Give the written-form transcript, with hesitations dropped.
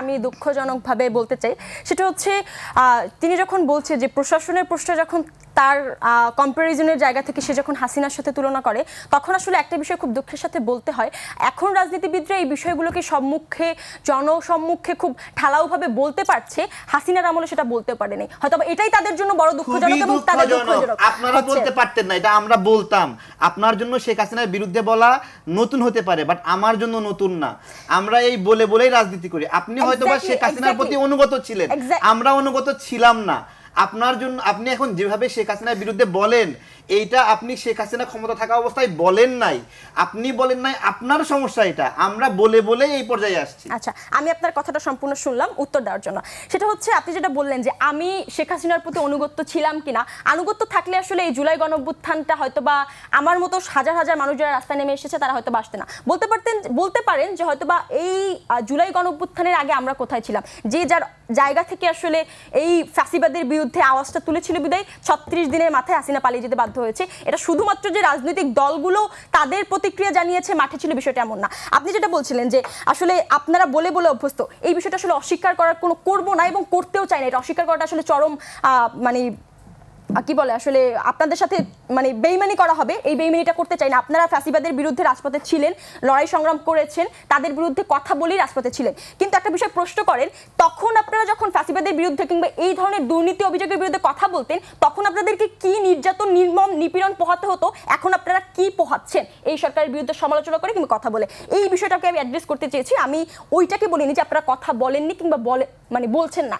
আমি দুঃখজনকভাবে বলতে চাই সেটা হচ্ছে তিনি যখন বলছে যে প্রশাসনের প্রশ্নে যখন তার কম্পারিজনের জায়গা থেকে সে যখন হাসিনার সাথে তুলনা করে তখন আসলে একটা বিষয় খুব দুঃখের সাথে বলতে হয় এখন রাজনীতিবিদরা এই বিষয়গুলোকে সম্মুখে জনসম্মুখে খুব ঢালাওভাবে বলতে পারছে হাসিনার আমলে সেটা বলতে পারেনি হয়তো এটাই তাদের জন্য বড় দুঃখজনক এবং তাদের দুঃখজনক আপনারা বলতে পারতেন না এটা আমরা বলতাম আপনার জন্য শেখ হাসিনার বিরুদ্ধে বলা নতুন হতে পারে বাট আমার জন্য নতুন না আমরা এই বলেই রাজনীতি করি আপনি হয়তোবা শেখ হাসিনার প্রতি অনুগত ছিলেন আমরা অনুগত ছিলাম না আপনার জন্য আপনি এখন যেভাবে শেখ হাসিনার বিরুদ্ধে বলেন এইটা আপনি শেখ হাসিনা ক্ষমতা থাকা অবস্থায় বলেন নাই আপনি বলেন নাই আপনার সমস্যা এটা আমরা বলে এই পর্যায়ে আসছি আচ্ছা আমি আপনার কথাটা সম্পূর্ণ শুনলাম উত্তর দেওয়ার জন্য সেটা হচ্ছে আপনি যেটা বললেন যে আমি শেখ হাসিনার প্রতি অনুগত ছিলাম কিনা আনুগত্য থাকলে আসলে এই জুলাই গণঅভ্যুত্থানটা হয়তো বা আমার মতো হাজার হাজার মানুষ যারা রাস্তায় নেমে এসেছে তারা হয়তো আসতে না বলতে পারেন যে হয়তো বা এই জুলাই গণঅভ্যুত্থানের আগে আমরা কোথায় ছিলাম যে যার জায়গা থেকে আসলে এই ফ্যাসিবাদের বিরুদ্ধে আওয়াজটা তুলেছিল বিদায় ৩৬ দিনের মাথায় হাসিনা পালিয়ে যেতে বাধ্য হয়েছে এটা শুধুমাত্র যে রাজনৈতিক দলগুলো তাদের প্রতিক্রিয়া জানিয়েছে মাঠে ছিল বিষয়টা এমন না আপনি যেটা বলছিলেন যে আসলে আপনারা বলে অভ্যস্ত এই বিষয়টা আসলে অস্বীকার করার কোনো করবো না এবং করতেও চাই না এটা অস্বীকার করাটা আসলে চরম মানে কি বলে আসলে আপনাদের সাথে মানে বেইমানি করা হবে এই বেইমানিটা করতে চাই না আপনারা ফ্যাসিবাদের বিরুদ্ধে রাজপথে ছিলেন লড়াই সংগ্রাম করেছেন তাদের বিরুদ্ধে কথা বলেই রাজপথে ছিলেন কিন্তু একটা বিষয় প্রশ্ন করেন তখন আপনারা যখন ফ্যাসিবাদের বিরুদ্ধে কিংবা এই ধরনের দুর্নীতি অভিযোগের বিরুদ্ধে কথা বলতেন তখন আপনাদেরকে কি নির্যাতন নির্মম নিপীড়ন পোহাতে হতো এখন আপনারা কি পোহাচ্ছেন এই সরকারের বিরুদ্ধে সমালোচনা করে কিংবা কথা বলে এই বিষয়টাকে আমি অ্যাড্রেস করতে চেয়েছি আমি ওইটাকে বলিনি যে আপনারা কথা বলেননি কিংবা বলছেন না